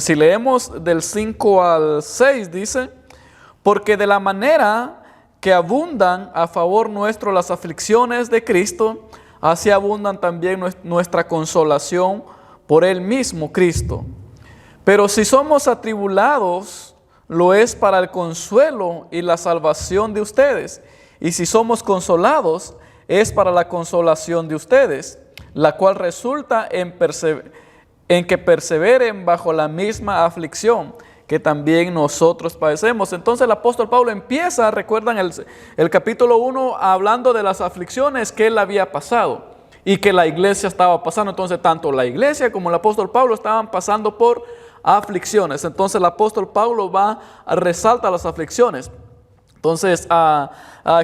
Si leemos del 5 al 6 dice, porque de la manera que abundan a favor nuestro las aflicciones de Cristo, así abundan también nuestra consolación por Él mismo, Cristo. Pero si somos atribulados, lo es para el consuelo y la salvación de ustedes. Y si somos consolados, es para la consolación de ustedes, la cual resulta en que perseveren bajo la misma aflicción que también nosotros padecemos. Entonces el apóstol Pablo empieza, recuerdan el capítulo 1, hablando de las aflicciones que él había pasado y que la iglesia estaba pasando. Entonces tanto la iglesia como el apóstol Pablo estaban pasando por aflicciones. Entonces el apóstol Pablo resalta las aflicciones. Entonces,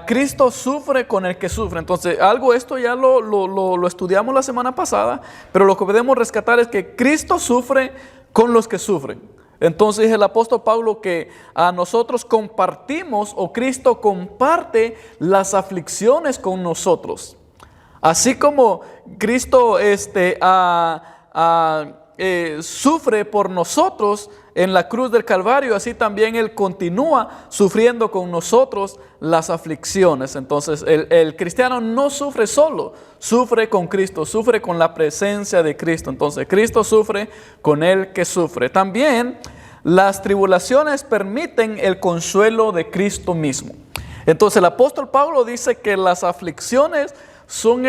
Cristo sufre con el que sufre. Entonces, esto ya lo estudiamos la semana pasada, pero lo que podemos rescatar es que Cristo sufre con los que sufren. Entonces, el apóstol Pablo que a nosotros compartimos, o Cristo comparte las aflicciones con nosotros. Así como Cristo sufre por nosotros en la cruz del Calvario, así también Él continúa sufriendo con nosotros las aflicciones. Entonces el cristiano no sufre solo, sufre con Cristo, sufre con la presencia de Cristo. Entonces Cristo sufre con el que sufre. También las tribulaciones permiten el consuelo de Cristo mismo. Entonces el apóstol Pablo dice que las aflicciones son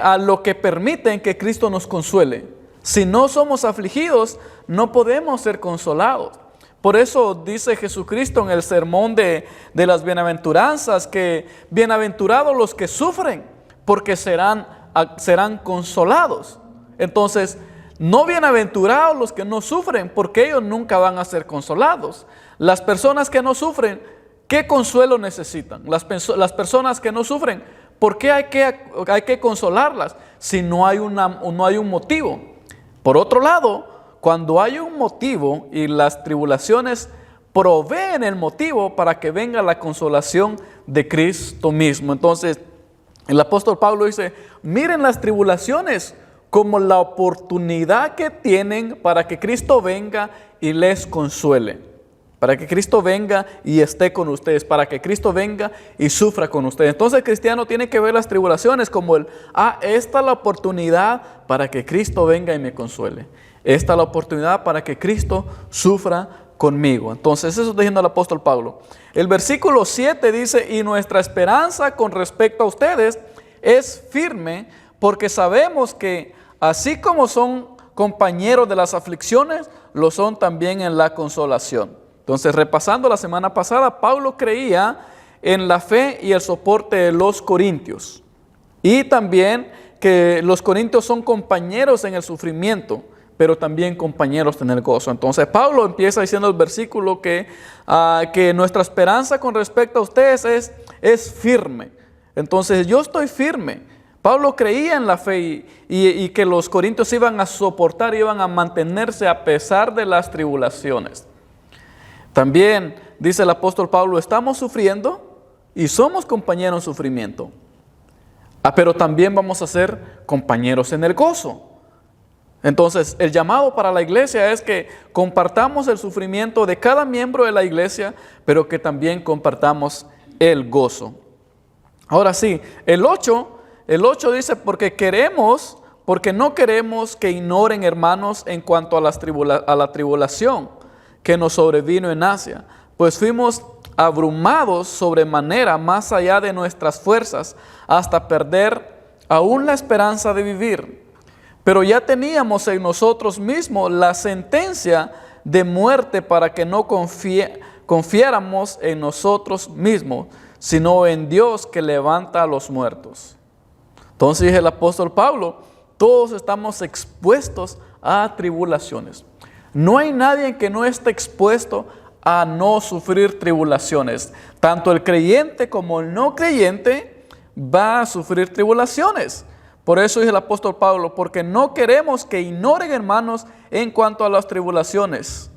a lo que permiten que Cristo nos consuele. Si no somos afligidos, no podemos ser consolados. Por eso dice Jesucristo en el sermón de las bienaventuranzas que bienaventurados los que sufren, porque serán consolados. Entonces, no bienaventurados los que no sufren, porque ellos nunca van a ser consolados. Las personas que no sufren, ¿qué consuelo necesitan? Las personas que no sufren, ¿por qué hay que consolarlas si no hay un motivo? Por otro lado, cuando hay un motivo y las tribulaciones proveen el motivo para que venga la consolación de Cristo mismo. Entonces, el apóstol Pablo dice, miren las tribulaciones como la oportunidad que tienen para que Cristo venga y les consuele. Para que Cristo venga y esté con ustedes, para que Cristo venga y sufra con ustedes. Entonces el cristiano tiene que ver las tribulaciones como esta es la oportunidad para que Cristo venga y me consuele. Esta es la oportunidad para que Cristo sufra conmigo. Entonces eso está diciendo el apóstol Pablo. El versículo 7 dice, y nuestra esperanza con respecto a ustedes es firme, porque sabemos que así como son compañeros de las aflicciones, lo son también en la consolación. Entonces, repasando la semana pasada, Pablo creía en la fe y el soporte de los corintios. Y también que los corintios son compañeros en el sufrimiento, pero también compañeros en el gozo. Entonces, Pablo empieza diciendo el versículo que nuestra esperanza con respecto a ustedes es firme. Entonces, yo estoy firme. Pablo creía en la fe y que los corintios iban a soportar, iban a mantenerse a pesar de las tribulaciones. También dice el apóstol Pablo, estamos sufriendo y somos compañeros en sufrimiento. Pero también vamos a ser compañeros en el gozo. Entonces, el llamado para la iglesia es que compartamos el sufrimiento de cada miembro de la iglesia, pero que también compartamos el gozo. Ahora sí, el 8 dice, porque no queremos que ignoren, hermanos, en cuanto a la tribulación que nos sobrevino en Asia, pues fuimos abrumados sobremanera más allá de nuestras fuerzas, hasta perder aún la esperanza de vivir. Pero ya teníamos en nosotros mismos la sentencia de muerte para que no confiáramos en nosotros mismos, sino en Dios que levanta a los muertos. Entonces dice el apóstol Pablo, todos estamos expuestos a tribulaciones. No hay nadie que no esté expuesto a no sufrir tribulaciones. Tanto el creyente como el no creyente va a sufrir tribulaciones. Por eso dice el apóstol Pablo, porque no queremos que ignoren, hermanos, en cuanto a las tribulaciones.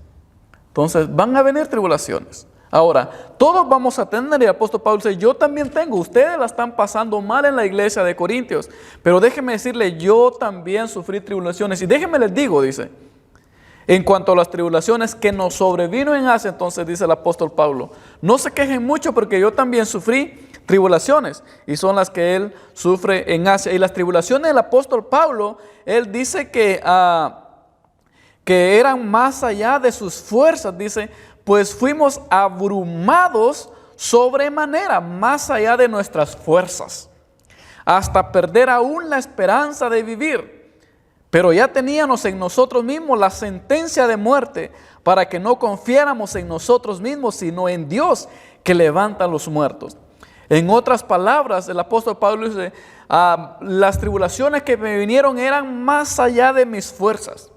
Entonces van a venir tribulaciones. Ahora, todos vamos a tener, y el apóstol Pablo dice, yo también tengo, ustedes la están pasando mal en la iglesia de Corintios, pero déjenme decirle, yo también sufrí tribulaciones. Y déjenme les digo, dice, En cuanto a las tribulaciones que nos sobrevino en Asia, entonces dice el apóstol Pablo, no se quejen mucho porque yo también sufrí tribulaciones y son las que él sufre en Asia. Y las tribulaciones del apóstol Pablo, él dice que eran más allá de sus fuerzas, dice, pues fuimos abrumados sobremanera, más allá de nuestras fuerzas, hasta perder aún la esperanza de vivir. Pero ya teníamos en nosotros mismos la sentencia de muerte para que no confiáramos en nosotros mismos, sino en Dios que levanta a los muertos. En otras palabras, el apóstol Pablo dice, las tribulaciones que me vinieron eran más allá de mis fuerzas.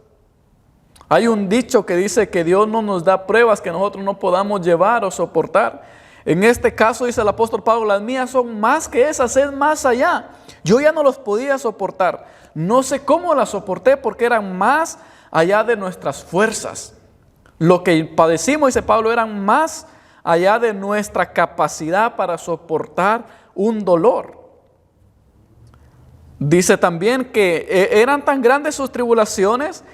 Hay un dicho que dice que Dios no nos da pruebas que nosotros no podamos llevar o soportar. En este caso, dice el apóstol Pablo, las mías son más que esas, es más allá. Yo ya no los podía soportar. No sé cómo las soporté porque eran más allá de nuestras fuerzas. Lo que padecimos, dice Pablo, eran más allá de nuestra capacidad para soportar un dolor. Dice también que eran tan grandes sus tribulaciones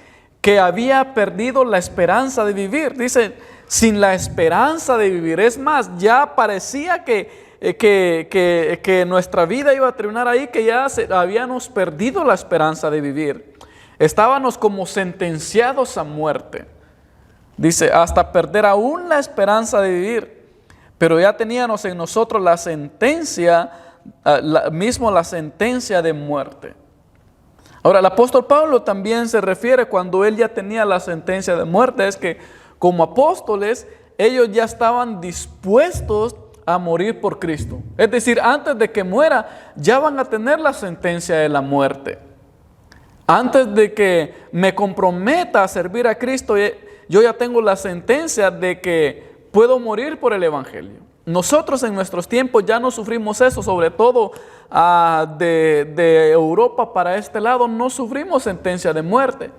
que había perdido la esperanza de vivir. Dice, sin la esperanza de vivir. Es más, ya parecía que nuestra vida iba a terminar ahí, que ya habíamos perdido la esperanza de vivir. Estábamos como sentenciados a muerte. Dice, hasta perder aún la esperanza de vivir. Pero ya teníamos en nosotros la sentencia, la sentencia de muerte. Ahora, el apóstol Pablo también se refiere cuando él ya tenía la sentencia de muerte, es que como apóstoles, ellos ya estaban dispuestos a morir por Cristo. Es decir, antes de que muera, ya van a tener la sentencia de la muerte. Antes de que me comprometa a servir a Cristo, yo ya tengo la sentencia de que puedo morir por el Evangelio. Nosotros en nuestros tiempos ya no sufrimos eso, sobre todo de Europa para este lado, no sufrimos sentencia de muerte.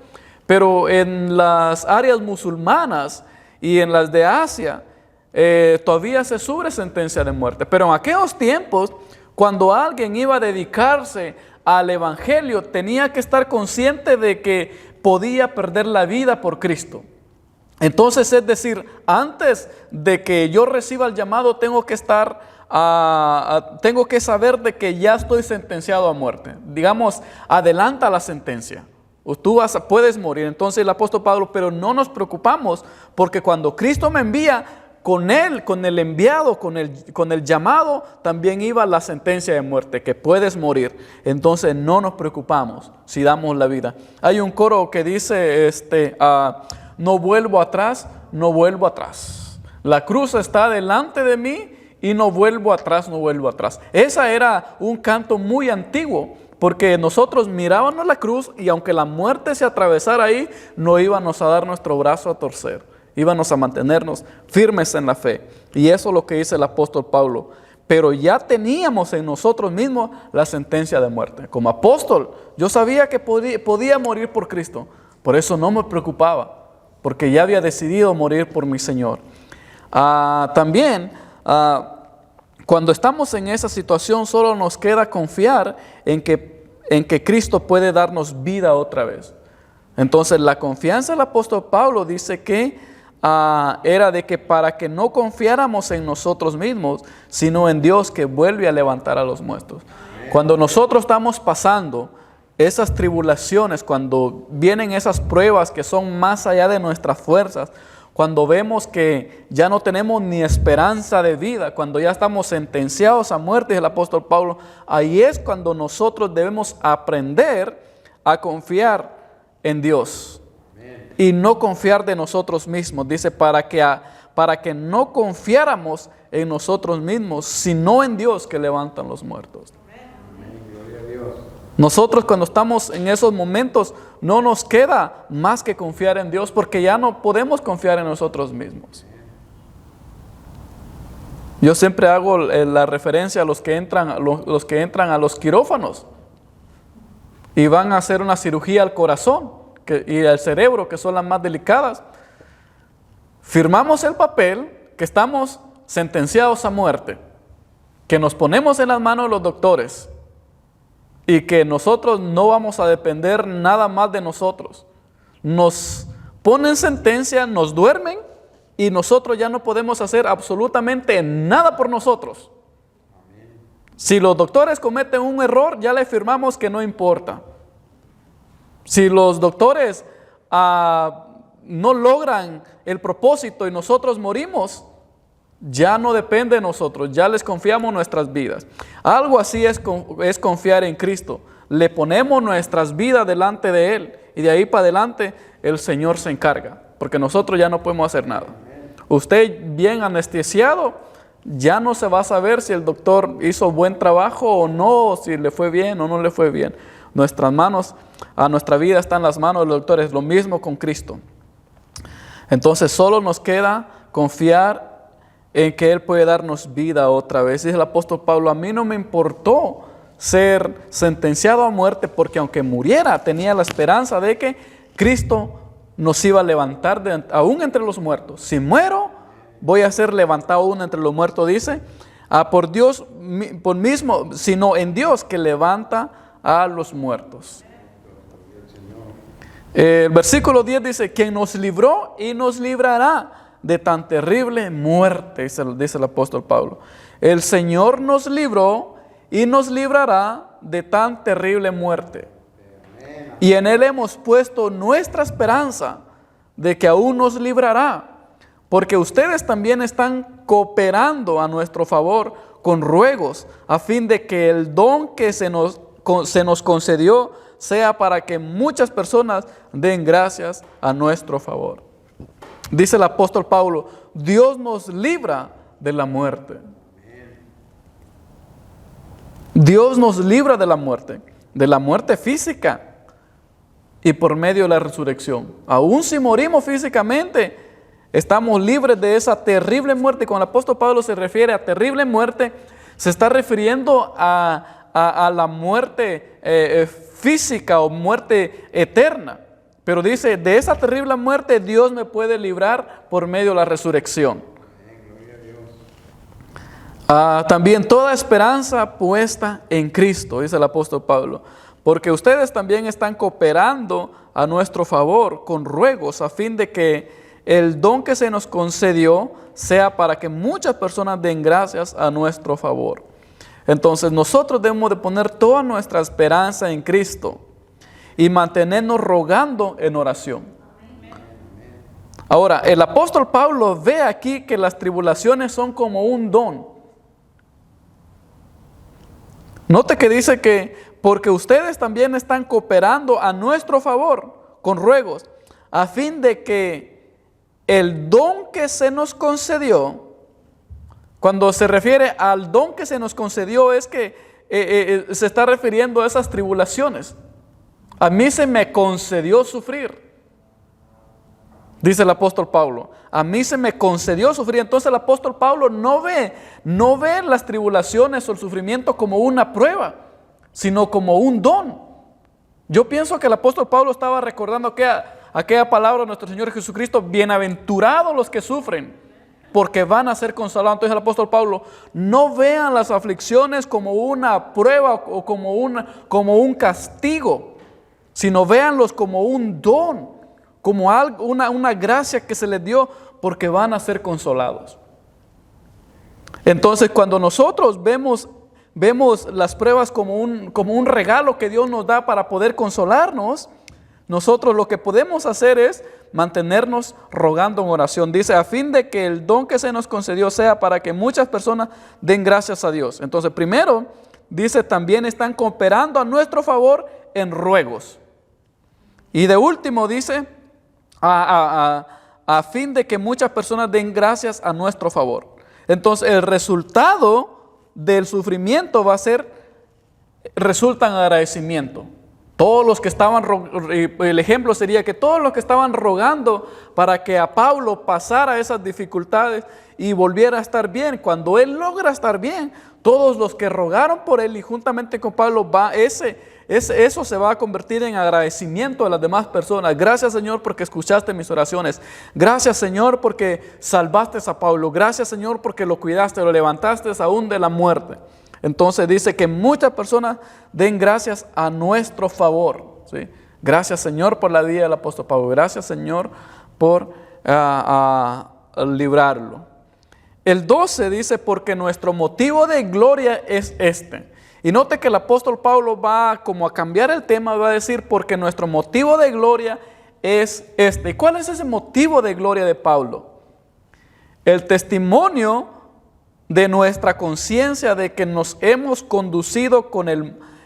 Pero en las áreas musulmanas y en las de Asia, todavía se sufre sentencia de muerte. Pero en aquellos tiempos, cuando alguien iba a dedicarse al Evangelio, tenía que estar consciente de que podía perder la vida por Cristo. Entonces, es decir, antes de que yo reciba el llamado, tengo que saber de que ya estoy sentenciado a muerte. Digamos, adelanta la sentencia. Tú puedes morir. Entonces el apóstol Pablo, pero no nos preocupamos, porque cuando Cristo me envía, con él, con el enviado, con el llamado, también iba la sentencia de muerte, que puedes morir. Entonces no nos preocupamos si damos la vida. Hay un coro que dice, no vuelvo atrás, no vuelvo atrás. La cruz está delante de mí y no vuelvo atrás, no vuelvo atrás. Esa era un canto muy antiguo, porque nosotros mirábamos la cruz y aunque la muerte se atravesara ahí, no íbamos a dar nuestro brazo a torcer. Íbamos a mantenernos firmes en la fe. Y eso es lo que dice el apóstol Pablo. Pero ya teníamos en nosotros mismos la sentencia de muerte. Como apóstol, yo sabía que podía morir por Cristo. Por eso no me preocupaba, porque ya había decidido morir por mi Señor. También, cuando estamos en esa situación, solo nos queda confiar en que Cristo puede darnos vida otra vez. Entonces, la confianza del apóstol Pablo dice que era de que para que no confiáramos en nosotros mismos, sino en Dios que vuelve a levantar a los muertos. Cuando nosotros estamos pasando esas tribulaciones, cuando vienen esas pruebas que son más allá de nuestras fuerzas, cuando vemos que ya no tenemos ni esperanza de vida, cuando ya estamos sentenciados a muerte, dice el apóstol Pablo, ahí es cuando nosotros debemos aprender a confiar en Dios. Y no confiar de nosotros mismos. Dice, para que no confiáramos en nosotros mismos, sino en Dios que levantan los muertos. Nosotros cuando estamos en esos momentos, no nos queda más que confiar en Dios, porque ya no podemos confiar en nosotros mismos. Yo siempre hago la referencia a los que entran a los quirófanos y van a hacer una cirugía al corazón y al cerebro, que son las más delicadas. Firmamos el papel que estamos sentenciados a muerte, que nos ponemos en las manos de los doctores y que nosotros no vamos a depender nada más de nosotros. Nos ponen sentencia, nos duermen y nosotros ya no podemos hacer absolutamente nada por nosotros. Si los doctores cometen un error, ya le afirmamos que no importa. Si los doctores no logran el propósito y nosotros morimos, ya no depende de nosotros, ya les confiamos nuestras vidas. Algo así es confiar en Cristo. Le ponemos nuestras vidas delante de Él y de ahí para adelante el Señor se encarga, porque nosotros ya no podemos hacer nada. Usted bien anestesiado, ya no se va a saber si el doctor hizo buen trabajo o no, si le fue bien o no le fue bien. Nuestras manos, nuestra vida está en las manos del doctor, es lo mismo con Cristo. Entonces solo nos queda confiar en que Él puede darnos vida otra vez. Dice el apóstol Pablo, a mí no me importó ser sentenciado a muerte, porque aunque muriera tenía la esperanza de que Cristo nos iba a levantar aún entre los muertos. Si muero, voy a ser levantado aún entre los muertos, dice, por Dios, por mismo, sino en Dios que levanta a los muertos. El versículo 10 dice, quien nos libró y nos librará de tan terrible muerte, dice el apóstol Pablo. El Señor nos libró y nos librará de tan terrible muerte. Y en Él hemos puesto nuestra esperanza de que aún nos librará, porque ustedes también están cooperando a nuestro favor con ruegos, a fin de que el don que se nos concedió sea para que muchas personas den gracias a nuestro favor. Dice el apóstol Pablo, Dios nos libra de la muerte. Dios nos libra de la muerte física y por medio de la resurrección. Aún si morimos físicamente, estamos libres de esa terrible muerte. Cuando el apóstol Pablo se refiere a terrible muerte, se está refiriendo a la muerte física o muerte eterna. Pero dice, de esa terrible muerte Dios me puede librar por medio de la resurrección. También toda esperanza puesta en Cristo, dice el apóstol Pablo, porque ustedes también están cooperando a nuestro favor con ruegos, a fin de que el don que se nos concedió sea para que muchas personas den gracias a nuestro favor. Entonces nosotros debemos de poner toda nuestra esperanza en Cristo y mantenernos rogando en oración. Ahora, el apóstol Pablo ve aquí que las tribulaciones son como un don. Note que dice que porque ustedes también están cooperando a nuestro favor con ruegos, a fin de que el don que se nos concedió, cuando se refiere al don que se nos concedió, es que se está refiriendo a esas tribulaciones. A mí se me concedió sufrir, dice el apóstol Pablo. A mí se me concedió sufrir. Entonces el apóstol Pablo no ve las tribulaciones o el sufrimiento como una prueba, sino como un don. Yo pienso que el apóstol Pablo estaba recordando aquella palabra de nuestro Señor Jesucristo: bienaventurados los que sufren, porque van a ser consolados. Entonces el apóstol Pablo, no vean las aflicciones como una prueba o como un castigo, sino véanlos como un don, como una gracia que se les dio, porque van a ser consolados. Entonces cuando nosotros vemos las pruebas como un regalo que Dios nos da para poder consolarnos, nosotros lo que podemos hacer es mantenernos rogando en oración. Dice, a fin de que el don que se nos concedió sea para que muchas personas den gracias a Dios. Entonces, primero, dice, también están cooperando a nuestro favor en ruegos. Y de último dice, a fin de que muchas personas den gracias a nuestro favor. Entonces, el resultado del sufrimiento resulta en agradecimiento. Todos los que estaban, el ejemplo sería que todos los que estaban rogando para que a Pablo pasara esas dificultades y volviera a estar bien, cuando él logra estar bien, todos los que rogaron por él y juntamente con Pablo, eso se va a convertir en agradecimiento de las demás personas. Gracias, Señor, porque escuchaste mis oraciones. Gracias, Señor, porque salvaste a Pablo. Gracias, Señor, porque lo cuidaste, lo levantaste aún de la muerte. Entonces dice que muchas personas den gracias a nuestro favor, ¿sí? Gracias, Señor, por la vida del apóstol Pablo. Gracias, Señor, por librarlo. El 12 dice, porque nuestro motivo de gloria es este. Y note que el apóstol Pablo va como a cambiar el tema, va a decir, porque nuestro motivo de gloria es este. ¿Y cuál es ese motivo de gloria de Pablo? El testimonio de nuestra conciencia de que nos hemos conducido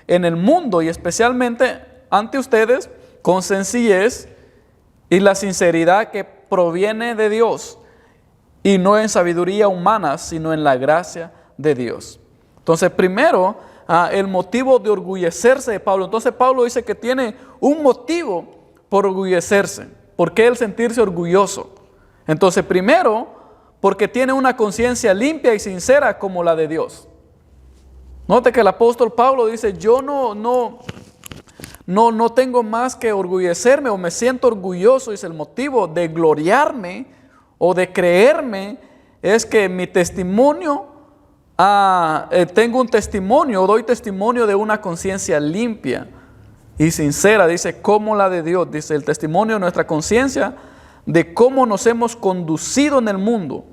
en el mundo y especialmente ante ustedes con sencillez y la sinceridad que proviene de Dios y no en sabiduría humana, sino en la gracia de Dios. Entonces, primero, el motivo de orgullecerse de Pablo. Entonces, Pablo dice que tiene un motivo por orgullecerse. ¿Por qué el sentirse orgulloso? Entonces, primero, porque tiene una conciencia limpia y sincera como la de Dios. Note que el apóstol Pablo dice, yo no tengo más que orgullecerme o me siento orgulloso. Es el motivo de gloriarme o de creerme, es que mi testimonio, tengo un testimonio, doy testimonio de una conciencia limpia y sincera, dice, como la de Dios. Dice, el testimonio de nuestra conciencia de cómo nos hemos conducido en el mundo.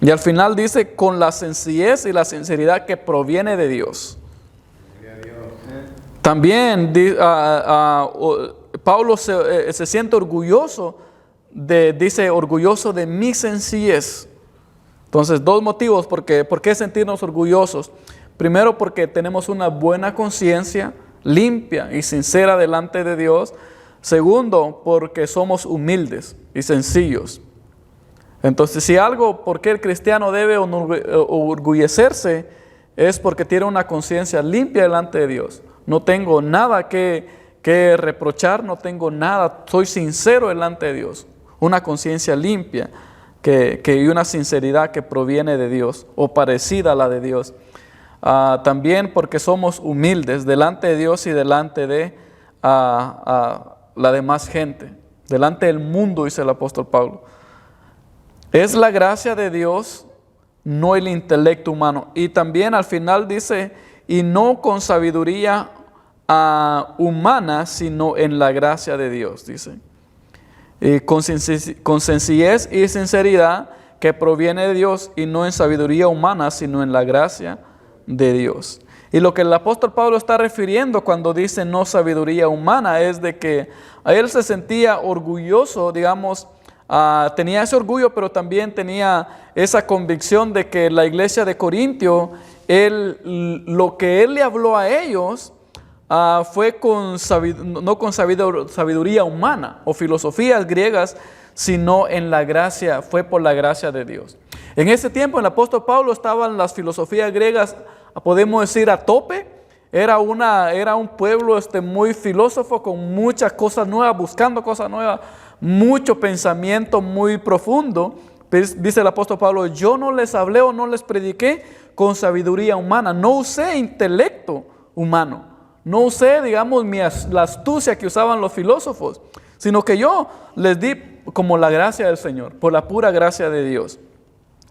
Y al final dice, con la sencillez y la sinceridad que proviene de Dios. También Pablo se siente orgulloso dice, orgulloso de mi sencillez. Entonces, dos motivos ¿por qué sentirnos orgullosos? Primero, porque tenemos una buena conciencia, limpia y sincera delante de Dios. Segundo, porque somos humildes y sencillos. Entonces, si algo, ¿por qué el cristiano debe orgullecerse? Es porque tiene una conciencia limpia delante de Dios. No tengo nada que reprochar, no tengo nada, soy sincero delante de Dios. Una conciencia limpia y una sinceridad que proviene de Dios o parecida a la de Dios. También porque somos humildes delante de Dios y delante de la demás gente, delante del mundo, dice el apóstol Pablo. Es la gracia de Dios, no el intelecto humano. Y también al final dice, y no con sabiduría humana, sino en la gracia de Dios, dice. Con sencillez y sinceridad que proviene de Dios y no en sabiduría humana, sino en la gracia de Dios. Y lo que el apóstol Pablo está refiriendo cuando dice no sabiduría humana es de que a él se sentía orgulloso, digamos, tenía ese orgullo, pero también tenía esa convicción de que la iglesia de Corintio, lo que él le habló a ellos fue no con sabiduría humana o filosofías griegas, sino en la gracia, fue por la gracia de Dios. En ese tiempo el apóstol Pablo estaban las filosofías griegas, podemos decir a tope. Era un pueblo muy filósofo, con muchas cosas nuevas, buscando cosas nuevas, mucho pensamiento muy profundo. Dice el apóstol Pablo, yo no les hablé o no les prediqué con sabiduría humana, no usé intelecto humano. No usé, digamos, la astucia que usaban los filósofos, sino que yo les di como la gracia del Señor, por la pura gracia de Dios.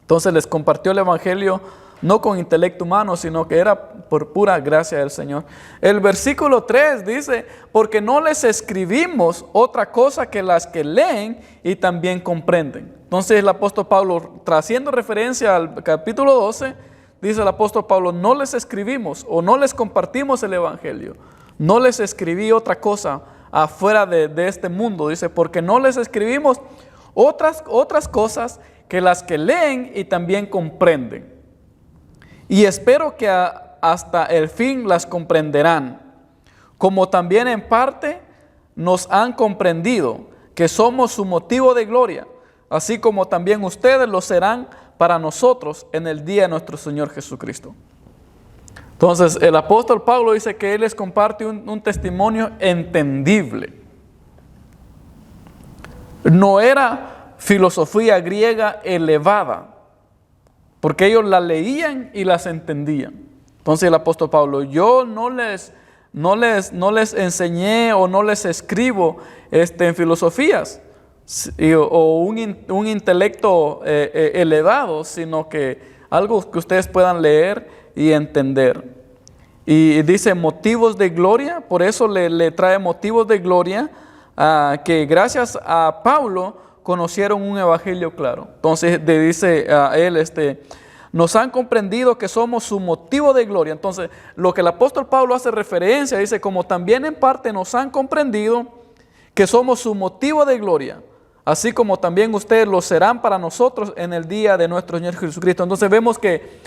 Entonces les compartió el evangelio no con intelecto humano, sino que era por pura gracia del Señor. El versículo 3 dice, porque no les escribimos otra cosa que las que leen y también comprenden. Entonces el apóstol Pablo, haciendo referencia al capítulo 12, dice el apóstol Pablo, no les escribimos o no les compartimos el evangelio. No les escribí otra cosa afuera de este mundo. Dice, porque no les escribimos otras cosas que las que leen y también comprenden. Y espero que hasta el fin las comprenderán, como también en parte nos han comprendido, que somos su motivo de gloria, así como también ustedes lo serán para nosotros en el día de nuestro Señor Jesucristo. Entonces el apóstol Pablo dice que él les comparte un testimonio entendible. No era filosofía griega elevada, porque ellos la leían y las entendían. Entonces el apóstol Pablo, yo no les enseñé o no les escribo en filosofías o un intelecto elevado, sino que algo que ustedes puedan leer y entender. Y dice motivos de gloria, por eso le trae motivos de gloria que gracias a Pablo conocieron un evangelio claro. Entonces dice a él, nos han comprendido que somos su motivo de gloria. Entonces, lo que el apóstol Pablo hace referencia, dice, como también en parte nos han comprendido que somos su motivo de gloria, así como también ustedes lo serán para nosotros en el día de nuestro Señor Jesucristo. Entonces vemos que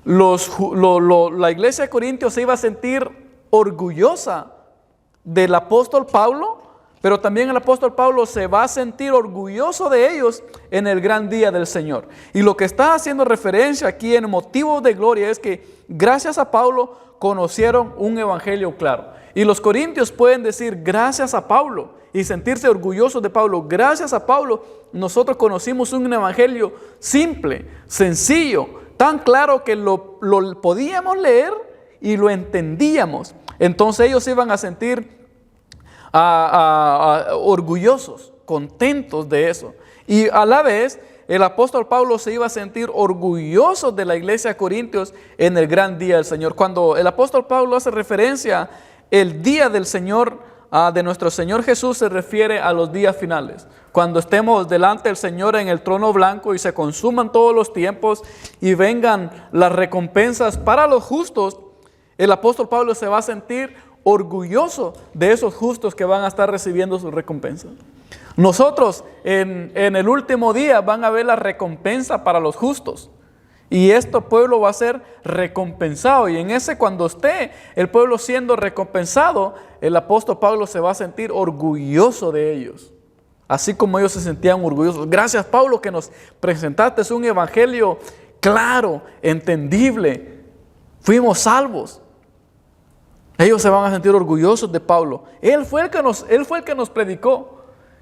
la iglesia de Corintios se iba a sentir orgullosa del apóstol Pablo, pero también el apóstol Pablo se va a sentir orgulloso de ellos en el gran día del Señor. Y lo que está haciendo referencia aquí en motivo de gloria es que gracias a Pablo conocieron un evangelio claro. Y los corintios pueden decir gracias a Pablo y sentirse orgullosos de Pablo. Gracias a Pablo nosotros conocimos un evangelio simple, sencillo, tan claro que lo podíamos leer y lo entendíamos. Entonces ellos iban a sentir orgullosos, contentos de eso. Y a la vez el apóstol Pablo se iba a sentir orgulloso de la iglesia de Corintios en el gran día del Señor. Cuando el apóstol Pablo hace referencia el día del Señor, de nuestro Señor Jesús, se refiere a los días finales. Cuando estemos delante del Señor en el trono blanco y se consuman todos los tiempos y vengan las recompensas para los justos, el apóstol Pablo se va a sentir orgulloso de esos justos que van a estar recibiendo sus recompensas. Nosotros en el último día van a ver la recompensa para los justos. Y este pueblo va a ser recompensado. Y en ese, cuando esté el pueblo siendo recompensado, el apóstol Pablo se va a sentir orgulloso de ellos. Así como ellos se sentían orgullosos. Gracias, Pablo, que nos presentaste un evangelio claro, entendible. Fuimos salvos. Ellos se van a sentir orgullosos de Pablo. Él fue el que nos predicó.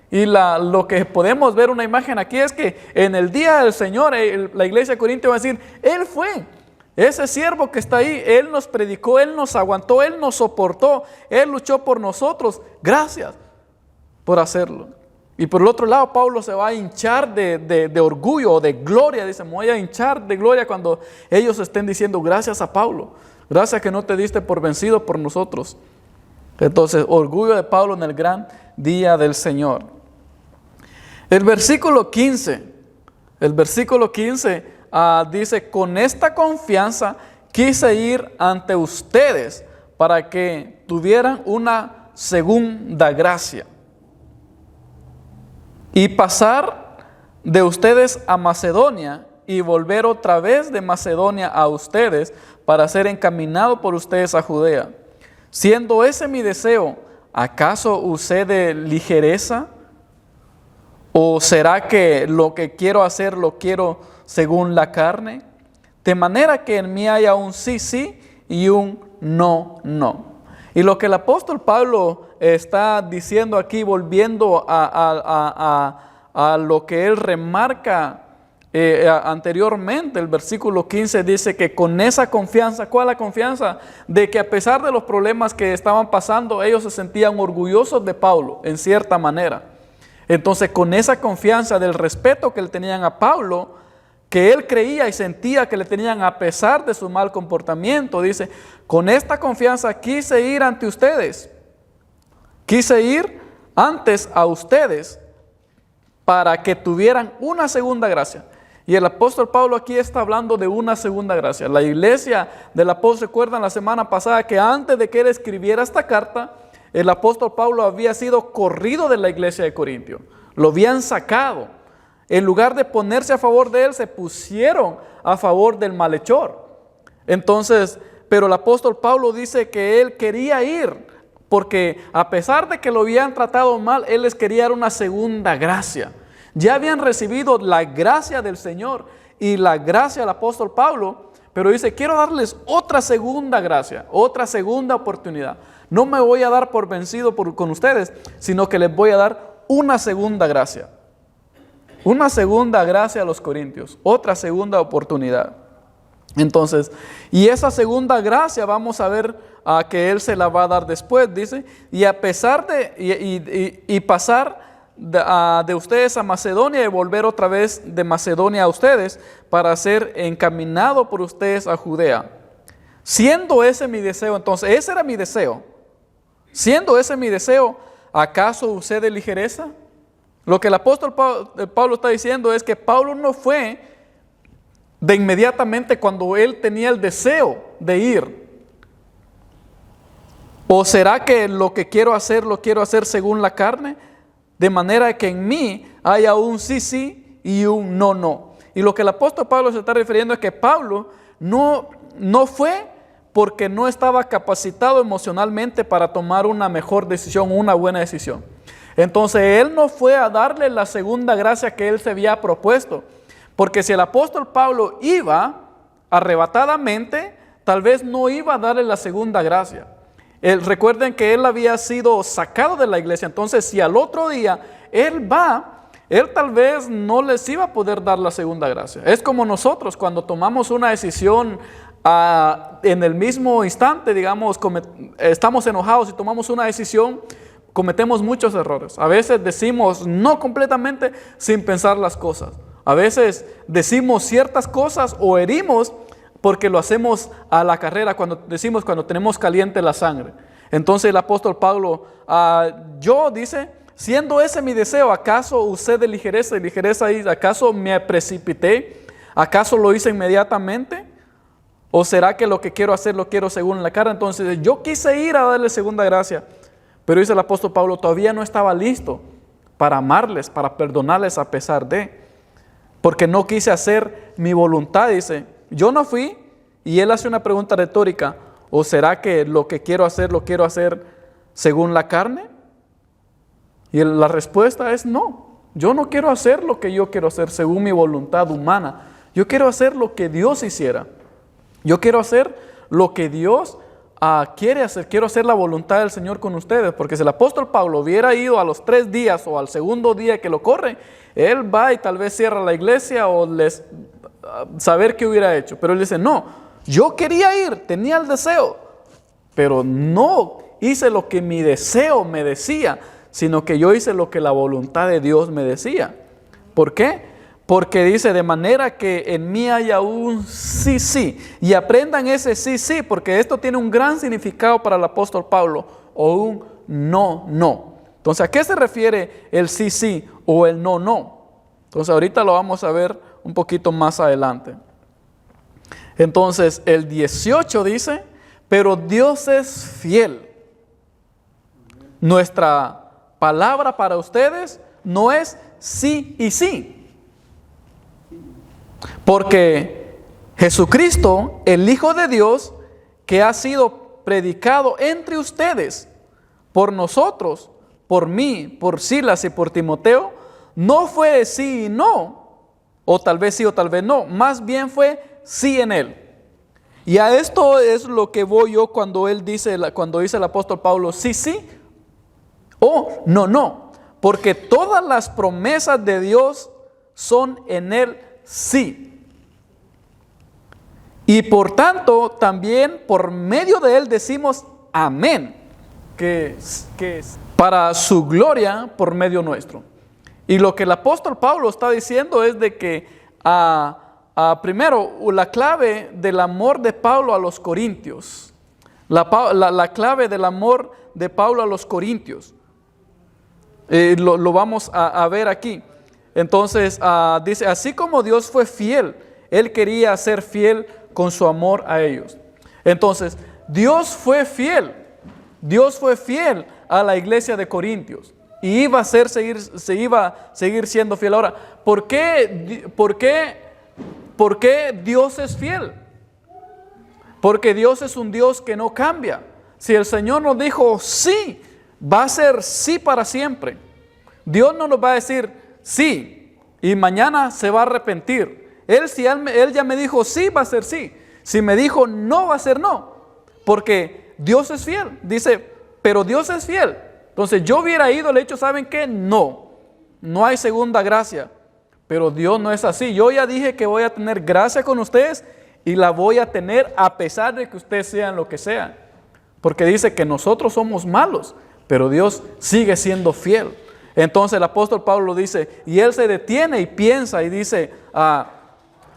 Y lo que podemos ver una imagen aquí es que en el día del Señor, la iglesia de Corinto va a decir, Él fue ese siervo que está ahí, Él nos predicó, Él nos aguantó, Él nos soportó, Él luchó por nosotros, gracias por hacerlo. Y por el otro lado, Pablo se va a hinchar de orgullo o de gloria, dice, me voy a hinchar de gloria cuando ellos estén diciendo, gracias a Pablo, gracias que no te diste por vencido por nosotros. Entonces, orgullo de Pablo en el gran día del Señor. El versículo 15 dice, con esta confianza quise ir ante ustedes para que tuvieran una segunda gracia y pasar de ustedes a Macedonia y volver otra vez de Macedonia a ustedes para ser encaminado por ustedes a Judea. Siendo ese mi deseo, ¿acaso usé de ligereza? ¿O será que lo que quiero hacer lo quiero según la carne? De manera que en mí haya un sí, sí y un no, no. Y lo que el apóstol Pablo está diciendo aquí, volviendo a lo que él remarca anteriormente, el versículo 15 dice que con esa confianza, ¿cuál es la confianza? De que a pesar de los problemas que estaban pasando, ellos se sentían orgullosos de Pablo, en cierta manera. Entonces, con esa confianza del respeto que le tenían a Pablo, que él creía y sentía que le tenían a pesar de su mal comportamiento, dice, con esta confianza quise ir ante ustedes, quise ir antes a ustedes para que tuvieran una segunda gracia. Y el apóstol Pablo aquí está hablando de una segunda gracia. La iglesia del apóstol, recuerdan la semana pasada que antes de que él escribiera esta carta, el apóstol Pablo había sido corrido de la iglesia de Corintio. Lo habían sacado. En lugar de ponerse a favor de él, se pusieron a favor del malhechor. Entonces, pero el apóstol Pablo dice que él quería ir, porque a pesar de que lo habían tratado mal, él les quería dar una segunda gracia. Ya habían recibido la gracia del Señor y la gracia del apóstol Pablo, pero dice, quiero darles otra segunda gracia, otra segunda oportunidad. No me voy a dar por vencido con ustedes, sino que les voy a dar una segunda gracia. Una segunda gracia a los corintios, otra segunda oportunidad. Entonces, y esa segunda gracia vamos a ver que él se la va a dar después, dice, y a pesar de, pasar de ustedes a Macedonia y volver otra vez de Macedonia a ustedes para ser encaminado por ustedes a Judea. Siendo ese mi deseo, entonces, ese era mi deseo. Siendo ese mi deseo, ¿acaso usé de ligereza? Lo que el apóstol Pablo está diciendo es que Pablo no fue de inmediatamente cuando él tenía el deseo de ir. ¿O será que lo que quiero hacer lo quiero hacer según la carne? De manera que en mí haya un sí, sí y un no, no. Y lo que el apóstol Pablo se está refiriendo es que Pablo no fue porque no estaba capacitado emocionalmente para tomar una mejor decisión, una buena decisión. Entonces él no fue a darle la segunda gracia que él se había propuesto. Porque si el apóstol Pablo iba arrebatadamente, tal vez no iba a darle la segunda gracia. Recuerden que él había sido sacado de la iglesia. Entonces si al otro día él tal vez no les iba a poder dar la segunda gracia. Es como nosotros cuando tomamos una decisión en el mismo instante, digamos, estamos enojados y tomamos una decisión, cometemos muchos errores. A veces decimos no completamente sin pensar las cosas. A veces decimos ciertas cosas o herimos porque lo hacemos a la carrera, cuando tenemos caliente la sangre. Entonces el apóstol Pablo, yo dice, siendo ese mi deseo, ¿acaso usé de ligereza? Y ligereza, ¿acaso me precipité? ¿Acaso lo hice inmediatamente? ¿O será que lo que quiero hacer lo quiero según la carne? Entonces yo quise ir a darle segunda gracia, pero dice el apóstol Pablo, todavía no estaba listo para amarles, para perdonarles a pesar de, porque no quise hacer mi voluntad. Dice, yo no fui, y él hace una pregunta retórica, ¿o será que lo que quiero hacer lo quiero hacer según la carne? Y la respuesta es no, yo no quiero hacer lo que yo quiero hacer según mi voluntad humana, yo quiero hacer lo que Dios hiciera, yo quiero hacer lo que Dios quiere hacer, quiero hacer la voluntad del Señor con ustedes, porque si el apóstol Pablo hubiera ido a los 3 días o al segundo día que lo corre, él va y tal vez cierra la iglesia o saber qué hubiera hecho, pero él dice, no, yo quería ir, tenía el deseo, pero no hice lo que mi deseo me decía, sino que yo hice lo que la voluntad de Dios me decía. ¿Por qué? Porque dice, de manera que en mí haya un sí, sí. Y aprendan ese sí, sí, porque esto tiene un gran significado para el apóstol Pablo, o un no, no. Entonces, ¿a qué se refiere el sí, sí o el no, no? Entonces, ahorita lo vamos a ver un poquito más adelante. Entonces, el 18 dice, pero Dios es fiel. Nuestra palabra para ustedes no es sí y sí. Porque Jesucristo, el Hijo de Dios, que ha sido predicado entre ustedes, por nosotros, por mí, por Silas y por Timoteo, no fue sí y no, o tal vez sí o tal vez no, más bien fue sí en él. Y a esto es lo que voy yo cuando dice el apóstol Pablo sí, sí, o no, no, porque todas las promesas de Dios son en él sí. Y por tanto, también por medio de él decimos amén, que es para su gloria por medio nuestro. Y lo que el apóstol Pablo está diciendo es de que, primero, la clave del amor de Pablo a los corintios, la clave del amor de Pablo a los corintios, lo vamos a ver aquí. Entonces dice, así como Dios fue fiel, él quería ser fiel con su amor a ellos. Entonces, Dios fue fiel a la iglesia de Corintios y iba a seguir siendo fiel. Ahora, ¿por qué Dios es fiel? Porque Dios es un Dios que no cambia. Si el Señor nos dijo sí, va a ser sí para siempre. Dios no nos va a decir sí y mañana se va a arrepentir. Él ya me dijo sí, va a ser sí. Si me dijo no, va a ser no. Porque Dios es fiel. Dice, pero Dios es fiel. Entonces yo hubiera ido, le he dicho, ¿saben qué? No hay segunda gracia. Pero Dios no es así. Yo ya dije que voy a tener gracia con ustedes y la voy a tener a pesar de que ustedes sean lo que sean. Porque dice que nosotros somos malos, pero Dios sigue siendo fiel. Entonces el apóstol Pablo dice, y él se detiene y piensa y dice,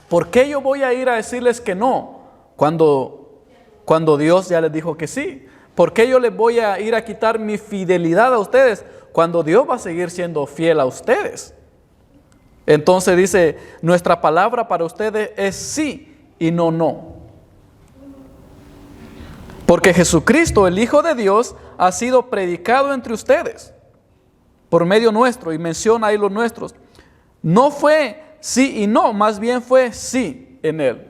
¿por qué yo voy a ir a decirles que no cuando Dios ya les dijo que sí? ¿Por qué yo les voy a ir a quitar mi fidelidad a ustedes cuando Dios va a seguir siendo fiel a ustedes? Entonces dice, nuestra palabra para ustedes es sí y no, no. Porque Jesucristo, el Hijo de Dios, ha sido predicado entre ustedes por medio nuestro, y menciona ahí los nuestros. No fue sí y no, más bien fue sí en Él,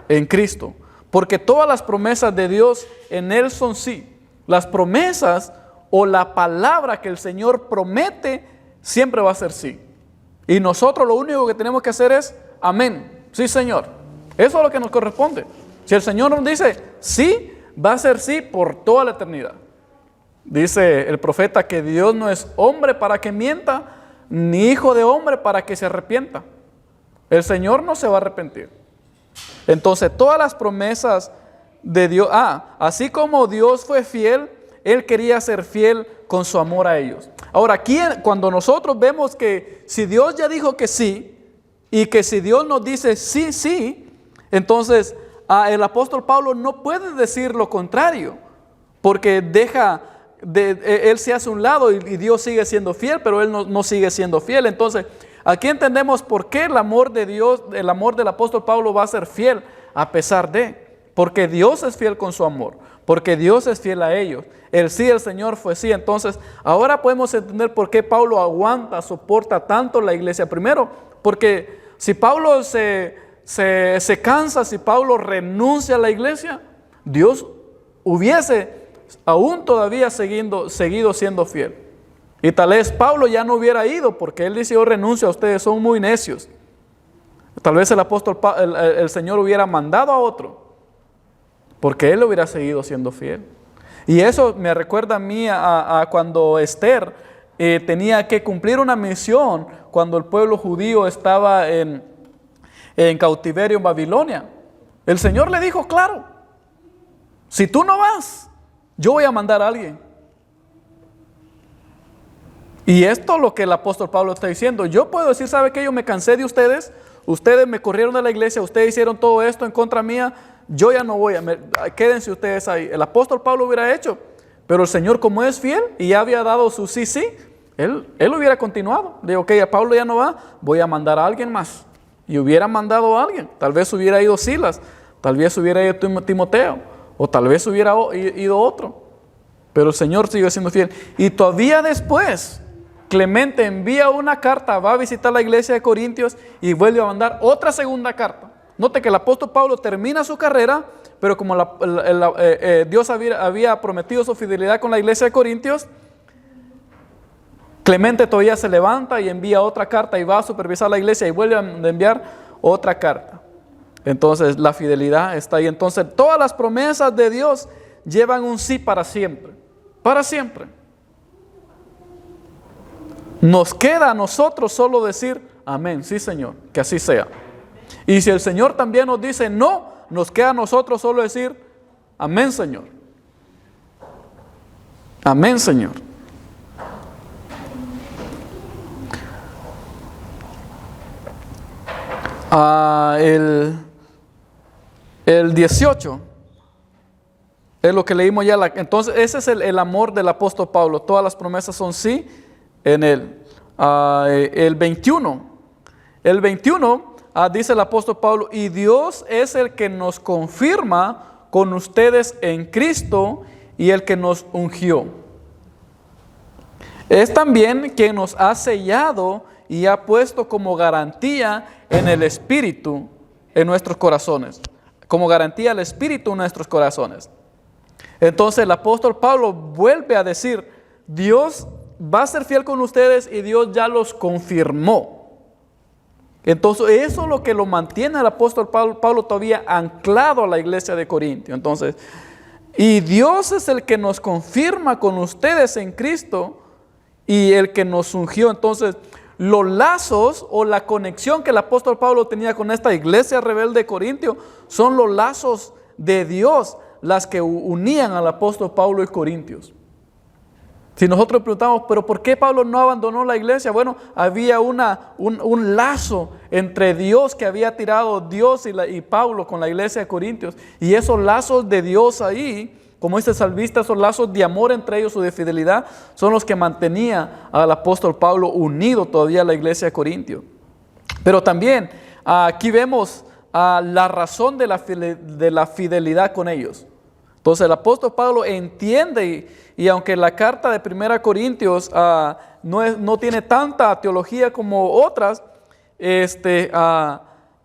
en Cristo. Porque todas las promesas de Dios en Él son sí. Las promesas o la palabra que el Señor promete siempre va a ser sí. Y nosotros lo único que tenemos que hacer es amén, sí Señor. Eso es lo que nos corresponde. Si el Señor nos dice sí, va a ser sí por toda la eternidad. Dice el profeta que Dios no es hombre para que mienta, ni hijo de hombre para que se arrepienta. El Señor no se va a arrepentir. Entonces todas las promesas de Dios, así como Dios fue fiel, Él quería ser fiel con su amor a ellos. Ahora aquí cuando nosotros vemos que si Dios ya dijo que sí, y que si Dios nos dice sí, sí, entonces el apóstol Pablo no puede decir lo contrario, porque él se hace a un lado y Dios sigue siendo fiel, pero él no sigue siendo fiel. Entonces aquí entendemos por qué el amor de Dios, el amor del apóstol Pablo va a ser fiel a pesar de, porque Dios es fiel con su amor, porque Dios es fiel a ellos. El sí del Señor fue sí. Entonces ahora podemos entender por qué Pablo aguanta, soporta tanto la iglesia. Primero, porque si Pablo se cansa, si Pablo renuncia a la iglesia, Dios hubiese aún todavía seguido siendo fiel. Y tal vez Pablo ya no hubiera ido, porque él dice, yo renuncio a ustedes, son muy necios. Tal vez el Señor hubiera mandado a otro, porque él hubiera seguido siendo fiel. Y eso me recuerda a mí a cuando Esther tenía que cumplir una misión cuando el pueblo judío estaba en cautiverio en Babilonia. El Señor le dijo, claro, si tú no vas, yo voy a mandar a alguien. Y esto es lo que el apóstol Pablo está diciendo. Yo puedo decir, ¿sabe qué? Yo me cansé de ustedes. Ustedes me corrieron de la iglesia. Ustedes hicieron todo esto en contra mía. Yo ya no voy. Quédense ustedes ahí. El apóstol Pablo hubiera hecho. Pero el Señor, como es fiel y ya había dado su sí, sí, él hubiera continuado. Digo, ok, a Pablo ya no va. Voy a mandar a alguien más. Y hubiera mandado a alguien. Tal vez hubiera ido Silas. Tal vez hubiera ido Timoteo. O tal vez hubiera ido otro. Pero el Señor sigue siendo fiel. Y todavía después, Clemente envía una carta, va a visitar la iglesia de Corintios y vuelve a mandar otra segunda carta. Note que el apóstol Pablo termina su carrera, pero como Dios había prometido su fidelidad con la iglesia de Corintios, Clemente todavía se levanta y envía otra carta y va a supervisar la iglesia y vuelve a enviar otra carta. Entonces la fidelidad está ahí. Entonces todas las promesas de Dios llevan un sí para siempre. Para siempre. Nos queda a nosotros solo decir amén, sí Señor, que así sea. Y si el Señor también nos dice no, nos queda a nosotros solo decir amén Señor. Amén Señor. El 18 es lo que leímos ya. Entonces ese es el amor del apóstol Pablo. Todas las promesas son sí en él. El 21 dice el apóstol Pablo, y Dios es el que nos confirma con ustedes en Cristo y el que nos ungió. Es también quien nos ha sellado y ha puesto como garantía en el Espíritu en nuestros corazones. Como garantía el Espíritu en nuestros corazones. Entonces el apóstol Pablo vuelve a decir, Dios va a ser fiel con ustedes y Dios ya los confirmó. Entonces eso es lo que lo mantiene el apóstol Pablo todavía anclado a la iglesia de Corintio. Entonces, y Dios es el que nos confirma con ustedes en Cristo y el que nos ungió. Entonces, los lazos o la conexión que el apóstol Pablo tenía con esta iglesia rebelde de Corintio son los lazos de Dios, las que unían al apóstol Pablo y Corintios. Si nosotros preguntamos, ¿pero por qué Pablo no abandonó la iglesia? Bueno, había un lazo entre Dios que había tirado Dios y Pablo con la iglesia de Corintios. Y esos lazos de Dios ahí como este salvista, esos lazos de amor entre ellos o de fidelidad, son los que mantenía al apóstol Pablo unido todavía a la iglesia de Corintio. Pero también aquí vemos la razón de la fidelidad con ellos. Entonces el apóstol Pablo entiende, y aunque la carta de 1 Corintios no tiene tanta teología como otras,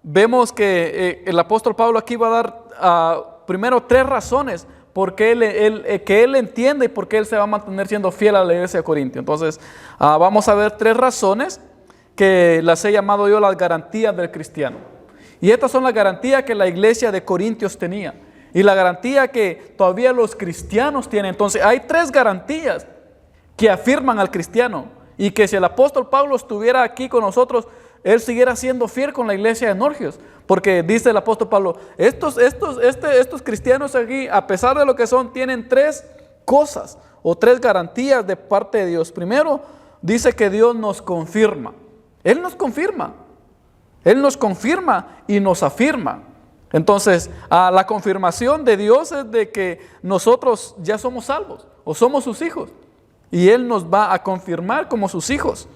vemos que el apóstol Pablo aquí va a dar primero 3 razones porque él entiende y por qué él se va a mantener siendo fiel a la iglesia de Corintio. Entonces vamos a ver 3 razones que las he llamado yo las garantías del cristiano. Y estas son las garantías que la iglesia de Corintios tenía. Y la garantía que todavía los cristianos tienen. Entonces hay 3 garantías que afirman al cristiano. Y que si el apóstol Pablo estuviera aquí con nosotros, él siguiera siendo fiel con la iglesia de Norgios. Porque dice el apóstol Pablo, estos cristianos aquí, a pesar de lo que son, tienen 3 cosas o 3 garantías de parte de Dios. Primero, dice que Dios nos confirma. Él nos confirma. Él nos confirma y nos afirma. Entonces, la confirmación de Dios es de que nosotros ya somos salvos o somos sus hijos. Y Él nos va a confirmar como sus hijos.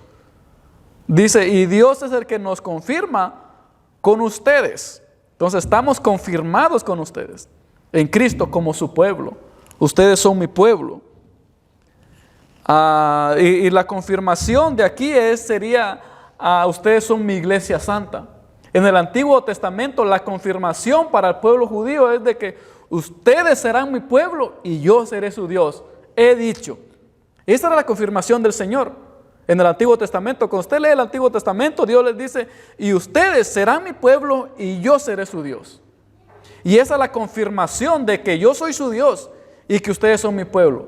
Dice, y Dios es el que nos confirma con ustedes. Entonces, estamos confirmados con ustedes en Cristo como su pueblo. Ustedes son mi pueblo. Y la confirmación de aquí sería, ustedes son mi iglesia santa. En el Antiguo Testamento la confirmación para el pueblo judío es de que ustedes serán mi pueblo y yo seré su Dios. He dicho. Esa era la confirmación del Señor en el Antiguo Testamento. Cuando usted lee el Antiguo Testamento, Dios les dice, y ustedes serán mi pueblo y yo seré su Dios. Y esa es la confirmación de que yo soy su Dios y que ustedes son mi pueblo.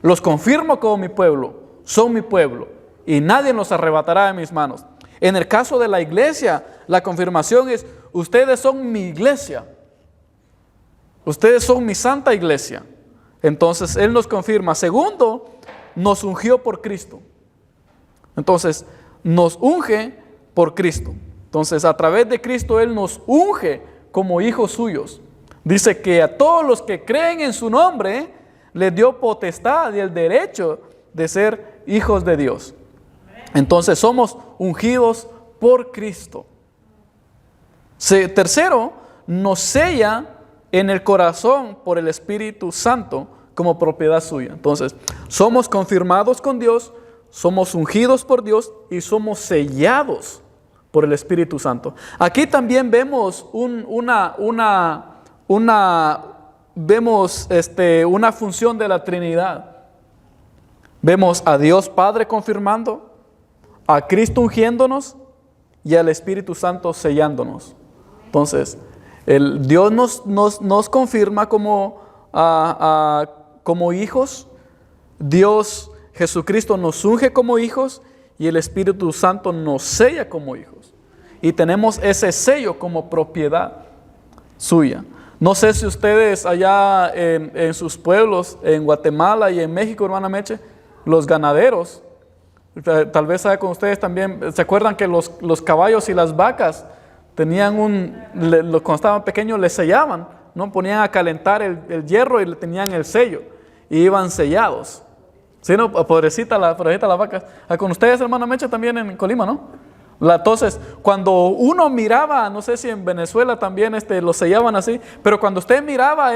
Los confirmo como mi pueblo, son mi pueblo y nadie los arrebatará de mis manos. En el caso de la iglesia, la confirmación es, ustedes son mi iglesia. Ustedes son mi santa iglesia. Entonces, Él nos confirma. Segundo, nos ungió por Cristo. Entonces, nos unge por Cristo. Entonces, a través de Cristo, Él nos unge como hijos suyos. Dice que a todos los que creen en su nombre, les dio potestad y el derecho de ser hijos de Dios. Entonces somos ungidos por Cristo. Tercero, nos sella en el corazón por el Espíritu Santo como propiedad suya. Entonces, somos confirmados con Dios, somos ungidos por Dios y somos sellados por el Espíritu Santo. Aquí también vemos una función de la Trinidad. Vemos a Dios Padre confirmando, a Cristo ungiéndonos y al Espíritu Santo sellándonos. Entonces, Dios nos confirma como hijos. Dios, Jesucristo nos unge como hijos y el Espíritu Santo nos sella como hijos. Y tenemos ese sello como propiedad suya. No sé si ustedes allá en sus pueblos, en Guatemala y en México, hermana Meche, los ganaderos, tal vez con ustedes también, ¿se acuerdan que los caballos y las vacas tenían cuando estaban pequeños les sellaban, ¿no? Ponían a calentar el hierro y le tenían el sello y iban sellados? ¿Sí, no? Pobrecita las vacas. Con ustedes, hermana Mecha, también en Colima, ¿no? Entonces, cuando uno miraba, no sé si en Venezuela también lo sellaban así, pero cuando usted miraba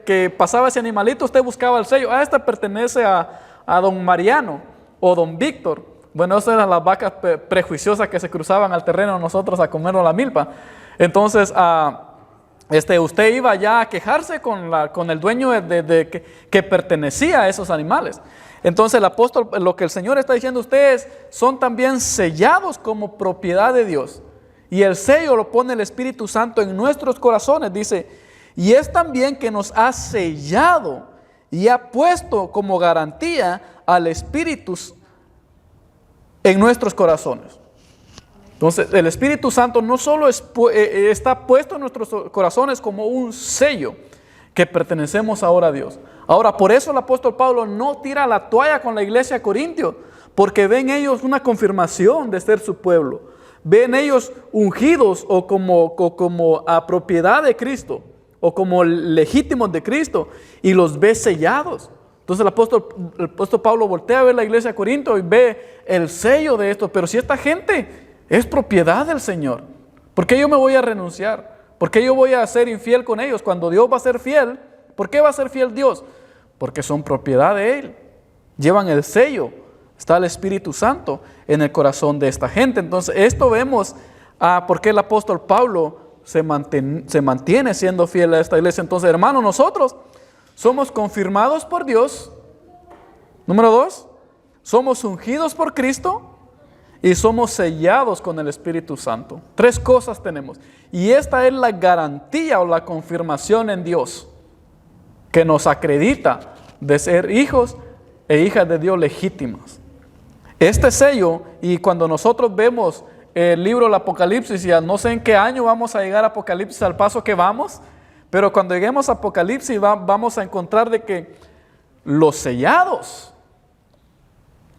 que pasaba ese animalito, usted buscaba el sello. Esta pertenece a don Mariano o don Víctor. Bueno, esas eran las vacas prejuiciosas que se cruzaban al terreno nosotros a comernos la milpa. Entonces, usted iba ya a quejarse con el dueño que pertenecía a esos animales. Entonces el apóstol, lo que el Señor está diciendo, ustedes son también sellados como propiedad de Dios. Y el sello lo pone el Espíritu Santo en nuestros corazones, dice, y es también que nos ha sellado y ha puesto como garantía al Espíritu en nuestros corazones. Entonces el Espíritu Santo no solo está puesto en nuestros corazones como un sello que pertenecemos ahora a Dios. Ahora, por eso el apóstol Pablo no tira la toalla con la iglesia de Corintio, porque ven ellos una confirmación de ser su pueblo. Ven ellos ungidos o como a propiedad de Cristo, o como legítimos de Cristo y los ve sellados. Entonces el apóstol Pablo voltea a ver la iglesia de Corinto y ve el sello de esto. Pero si esta gente es propiedad del Señor, ¿por qué yo me voy a renunciar? ¿Por qué yo voy a ser infiel con ellos? Cuando Dios va a ser fiel, ¿por qué va a ser fiel Dios? Porque son propiedad de Él. Llevan el sello. Está el Espíritu Santo en el corazón de esta gente. Entonces esto vemos por qué el apóstol Pablo se mantiene siendo fiel a esta iglesia. Entonces, hermanos, nosotros somos confirmados por Dios. Número 2, somos ungidos por Cristo y somos sellados con el Espíritu Santo. 3 cosas tenemos. Y esta es la garantía o la confirmación en Dios que nos acredita de ser hijos e hijas de Dios legítimas. Este sello, y cuando nosotros vemos el libro del Apocalipsis, ya no sé en qué año vamos a llegar a Apocalipsis al paso que vamos, pero cuando lleguemos a Apocalipsis vamos a encontrar de que los sellados,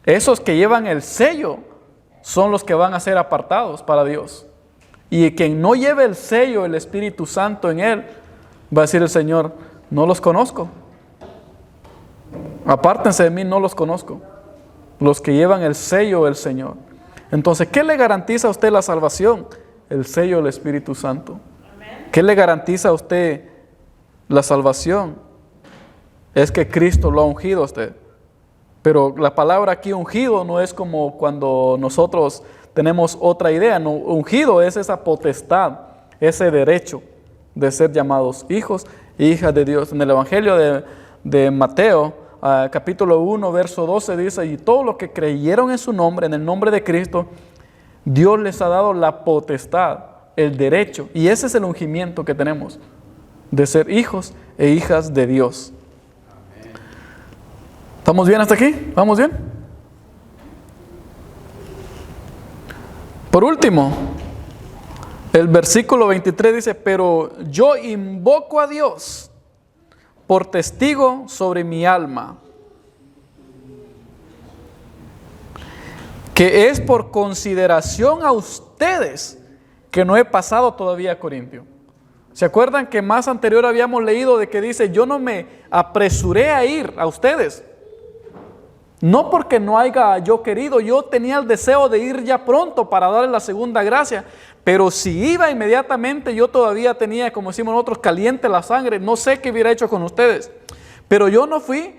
esos que llevan el sello, son los que van a ser apartados para Dios. Y quien no lleve el sello, el Espíritu Santo en él, va a decir el Señor, no los conozco. Apártense de mí, no los conozco. Los que llevan el sello del Señor. Entonces, ¿qué le garantiza a usted la salvación? El sello del Espíritu Santo. ¿Qué le garantiza a usted la salvación? Es que Cristo lo ha ungido a usted. Pero la palabra aquí ungido no es como cuando nosotros tenemos otra idea. No, ungido es esa potestad, ese derecho de ser llamados hijos e hijas de Dios. En el Evangelio de Mateo, capítulo 1, verso 12 dice, y todos los que creyeron en su nombre, en el nombre de Cristo, Dios les ha dado la potestad, el derecho, y ese es el ungimiento que tenemos, de ser hijos e hijas de Dios. ¿Estamos bien hasta aquí? ¿Vamos bien? Por último, el versículo 23 dice, pero yo invoco a Dios por testigo sobre mi alma, que es por consideración a ustedes que no he pasado todavía a Corintio. ¿Se acuerdan que más anterior habíamos leído de que dice, yo no me apresuré a ir a ustedes? No porque no haya yo querido, yo tenía el deseo de ir ya pronto para darles la segunda gracia, pero si iba inmediatamente yo todavía tenía, como decimos nosotros, caliente la sangre, no sé qué hubiera hecho con ustedes, pero yo no fui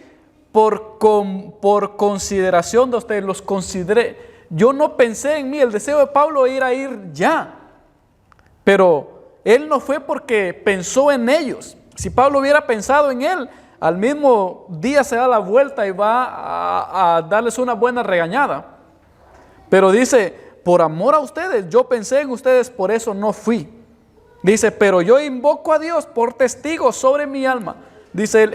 por consideración de ustedes, los consideré, yo no pensé en mí, el deseo de Pablo era ir ya, pero él no fue porque pensó en ellos. Si Pablo hubiera pensado en él, al mismo día se da la vuelta y va a darles una buena regañada. Pero dice, por amor a ustedes, yo pensé en ustedes, por eso no fui. Dice, pero yo invoco a Dios por testigo sobre mi alma. Dice,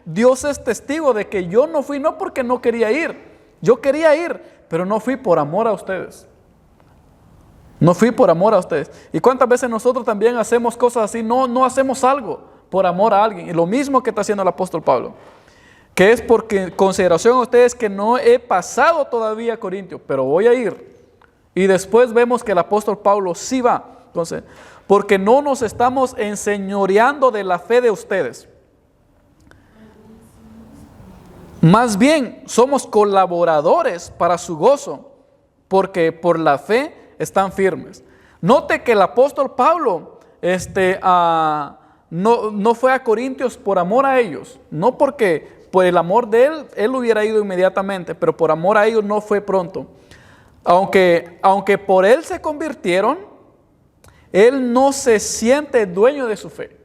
Dios es testigo de que yo no fui, no porque no quería ir. Yo quería ir, pero no fui por amor a ustedes. No fui por amor a ustedes. ¿Y cuántas veces nosotros también hacemos cosas así? No hacemos algo por amor a alguien, y lo mismo que está haciendo el apóstol Pablo, que es porque consideración a ustedes que no he pasado todavía a Corintio, pero voy a ir. Y después vemos que el apóstol Pablo sí va. Entonces, porque no nos estamos enseñoreando de la fe de ustedes, más bien somos colaboradores para su gozo, porque por la fe están firmes. Note que el apóstol Pablo no fue a Corintios por amor a ellos, no porque por el amor de él hubiera ido inmediatamente, pero por amor a ellos no fue pronto. Aunque por él se convirtieron, él no se siente dueño de su fe.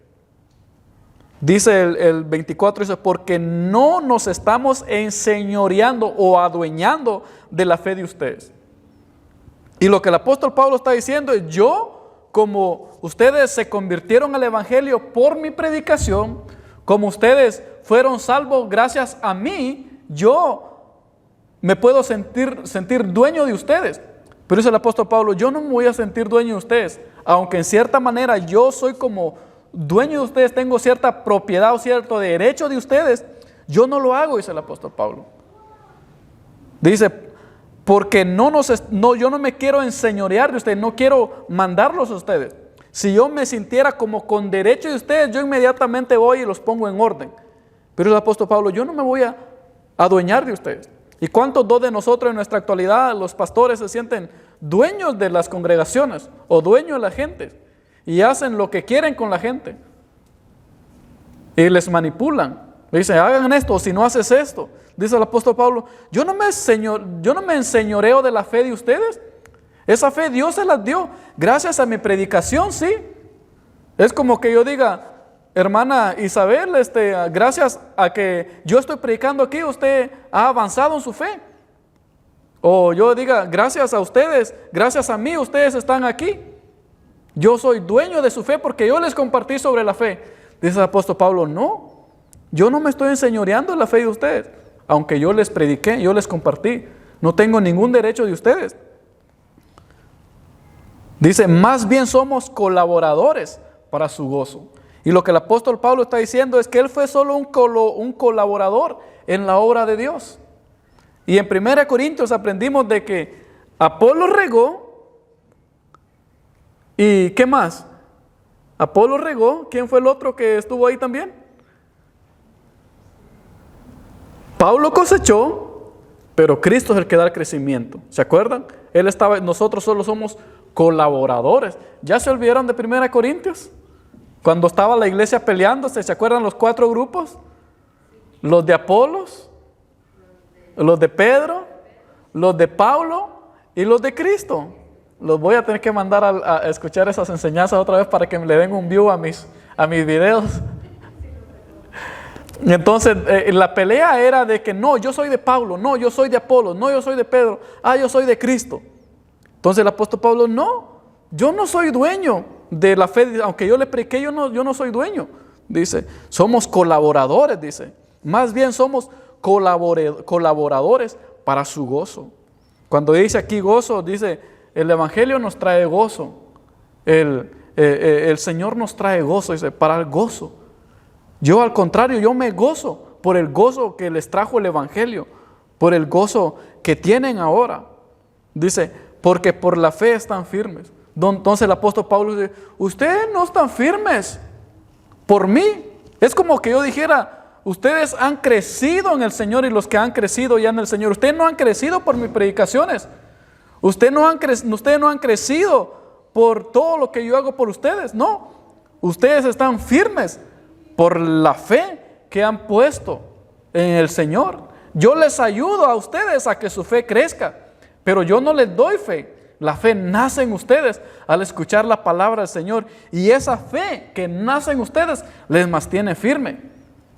Dice el 24, dice, porque no nos estamos enseñoreando o adueñando de la fe de ustedes. Y lo que el apóstol Pablo está diciendo es, como ustedes se convirtieron al evangelio por mi predicación, como ustedes fueron salvos gracias a mí, yo me puedo sentir dueño de ustedes. Pero dice el apóstol Pablo, yo no me voy a sentir dueño de ustedes, aunque en cierta manera yo soy como dueño de ustedes, tengo cierta propiedad o cierto derecho de ustedes, yo no lo hago, dice el apóstol Pablo. Dice, porque yo no me quiero enseñorear de ustedes, no quiero mandarlos a ustedes, Si yo me sintiera como con derecho de ustedes, yo inmediatamente voy y los pongo en orden. Pero el apóstol Pablo, yo no me voy a adueñar de ustedes. ¿Y cuántos dos de nosotros en nuestra actualidad, los pastores, se sienten dueños de las congregaciones o dueños de la gente y hacen lo que quieren con la gente? Y les manipulan. Le dicen, hagan esto, o si no haces esto. Dice el apóstol Pablo, yo no me enseñoreo de la fe de ustedes. Esa fe Dios se las dio gracias a mi predicación, sí. Es como que yo diga, hermana Isabel, gracias a que yo estoy predicando aquí, usted ha avanzado en su fe. O yo diga, gracias a ustedes, gracias a mí, ustedes están aquí. Yo soy dueño de su fe porque yo les compartí sobre la fe. Dice el apóstol Pablo, no, yo no me estoy enseñoreando de la fe de ustedes. Aunque yo les prediqué, yo les compartí. No tengo ningún derecho de ustedes. Dice, más bien somos colaboradores para su gozo. Y lo que el apóstol Pablo está diciendo es que él fue solo un colaborador en la obra de Dios. Y en 1 Corintios aprendimos de que Apolo regó. ¿Y qué más? Apolo regó. ¿Quién fue el otro que estuvo ahí también? Pablo cosechó, pero Cristo es el que da el crecimiento. ¿Se acuerdan? Nosotros solo somos colaboradores. ¿Ya se olvidaron de 1 Corintios? Cuando estaba la iglesia peleándose, ¿se acuerdan los 4 grupos? Los de Apolos, los de Pedro, los de Pablo y los de Cristo. Los voy a tener que mandar a escuchar esas enseñanzas otra vez para que le den un view a mis videos. Entonces la pelea era de que no, yo soy de Pablo, no, yo soy de Apolo, no, yo soy de Pedro, yo soy de Cristo. Entonces el apóstol Pablo, no, yo no soy dueño de la fe, aunque yo le prediqué, yo no soy dueño. Dice, somos colaboradores, dice, más bien somos colaboradores para su gozo. Cuando dice aquí gozo, dice, el evangelio nos trae gozo, el Señor nos trae gozo, dice, para el gozo. Yo al contrario, yo me gozo por el gozo que les trajo el evangelio, por el gozo que tienen ahora. Dice, porque por la fe están firmes. Entonces el apóstol Pablo dice, ustedes no están firmes por mí. Es como que yo dijera, ustedes han crecido en el Señor y los que han crecido ya en el Señor, ustedes no han crecido por mis predicaciones. Ustedes no han crecido por todo lo que yo hago por ustedes. No, ustedes están firmes por la fe que han puesto en el Señor. Yo les ayudo a ustedes a que su fe crezca, pero yo no les doy fe. La fe nace en ustedes al escuchar la palabra del Señor, y esa fe que nace en ustedes les mantiene firme.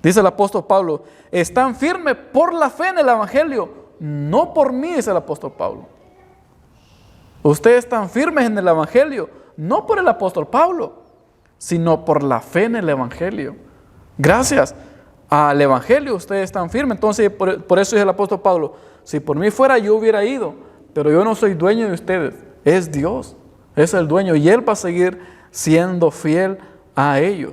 Dice el apóstol Pablo, están firmes por la fe en el evangelio, no por mí, dice el apóstol Pablo. Ustedes están firmes en el evangelio, no por el apóstol Pablo, sino por la fe en el evangelio. Gracias al evangelio ustedes están firmes. Entonces por eso dice el apóstol Pablo, si por mí fuera yo hubiera ido, pero yo no soy dueño de ustedes, es Dios, es el dueño, y Él va a seguir siendo fiel a ellos.